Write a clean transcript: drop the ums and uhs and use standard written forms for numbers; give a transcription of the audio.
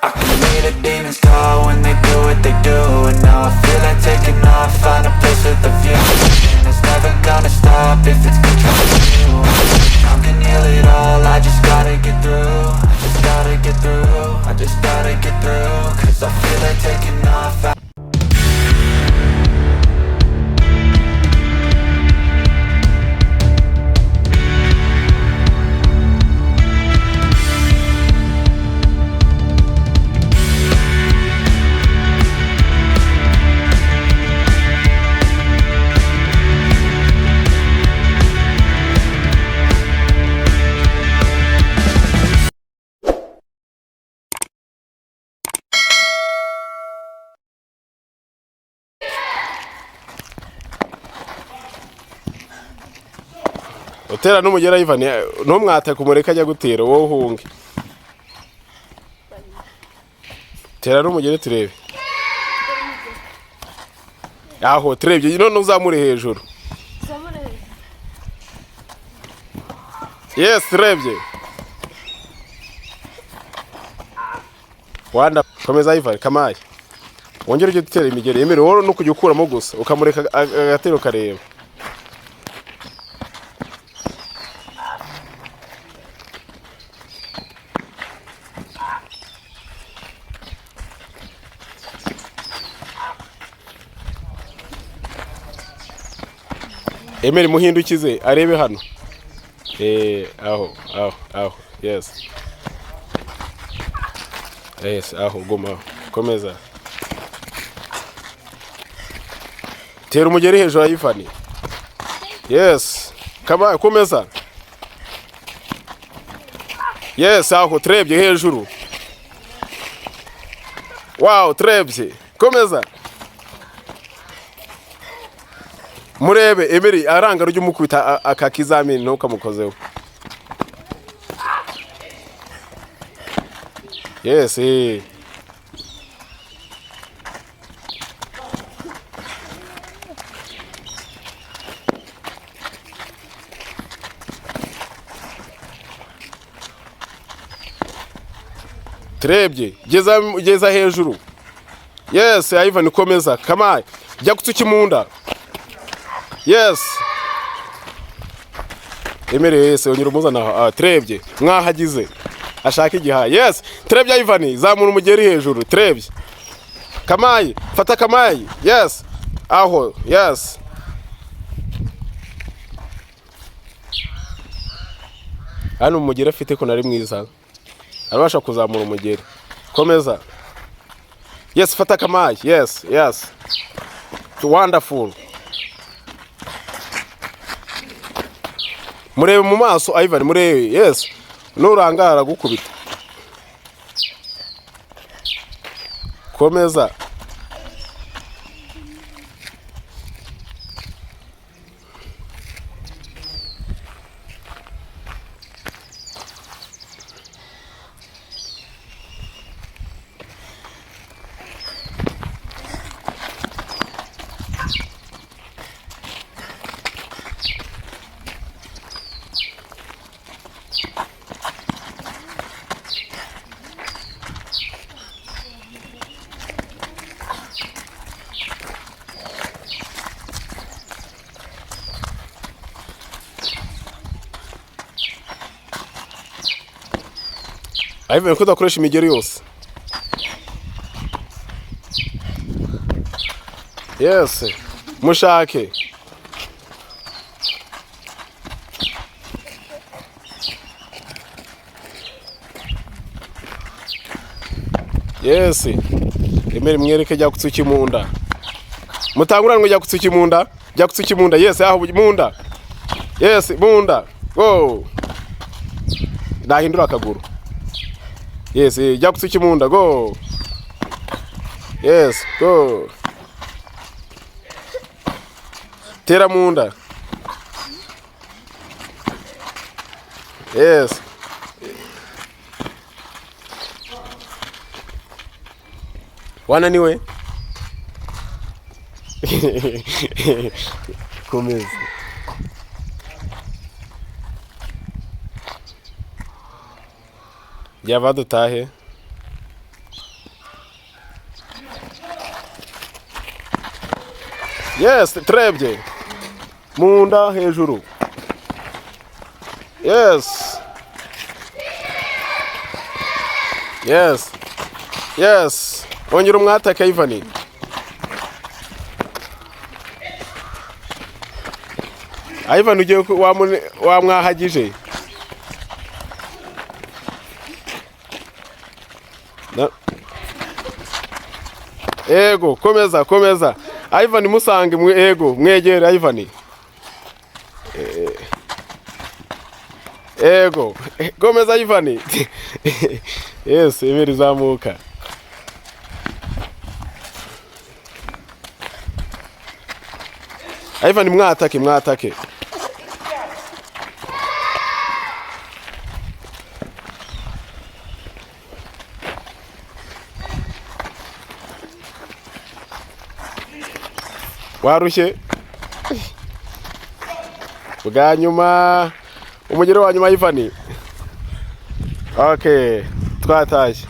I can hear the demons call when they do what they do. And now I feel like taking off, find a place with a view. And it's never gonna stop if it's controlling you. I can heal it all, I just gotta get through. I just gotta get through, I just gotta get through. Cause I feel like taking off. Utera n'umugera Ivan ntumwate kumureka ajya gutera wowe uhunge. Tera n'umugere turebe. Aho turebye none uzamure hejuru. Yes, turebye. Wanda komeza Ivan kamaye. Wongere ujye dutera imigere yemere wowe no kujya ukuramo gusa ukamureka agatero kareba. Emeri muhindukize arebe hano. Aho. Yes. Yes, aho goma. Komeza. Tera umugeri hejuru ayifani. Yes. Kama komeza. Yes, aho trebye hejuru. Wow, trebye. Komeza. Murebe Emeri aranga rujye umukubita akakizamini no kamukozeho. Yes, Trebye geza hejuru. Yes, Ivan komeza. Kamaye jya kutsuki munda. Yes. Emere yese onyira umuzana trebye mwahagize ashaka igiha. Yes, trebye Ivan zamura umugeri hejuru trebye. Kamayi fata kamayi. Yes. Aho. Yes. Hano umugeri afite ko nari mwiza. Arabasha kuzamura umugeri. Komeza. Yes, fata kamayi. Yes. Wonderful. Murebe mu maso Ivan murebe. Yes. Nurangara gukubita. Komeza. Ivan kudakoresha imigeri yose. Yes. Mushake. Yes. Emeri mwereke jya kutsuki munda. Mutanguranwe jya kutsuki munda. Jya kutsuki munda. Yes, aho munda. Yes, munda. Go. Ndahindura akaguru. Yes, jya kutsuki munda. Go. Yes, go. Tera munda. Yes. Wananiwe? Komeza. Java dutahe. Yes, trebye. Munda hejuru. Yes. Yes. Yes. Ongera umwataka Ivan. Ivan ugiye wamwahagije. Ego, komeza. Ivan musange ego, mwegere Ivan. Ego, komeza Ivan. Yes, imeri zamuka. Ivan mwatake. Warushye bwa nyuma umugero wa nyuma Ivan. Okay, twatashye.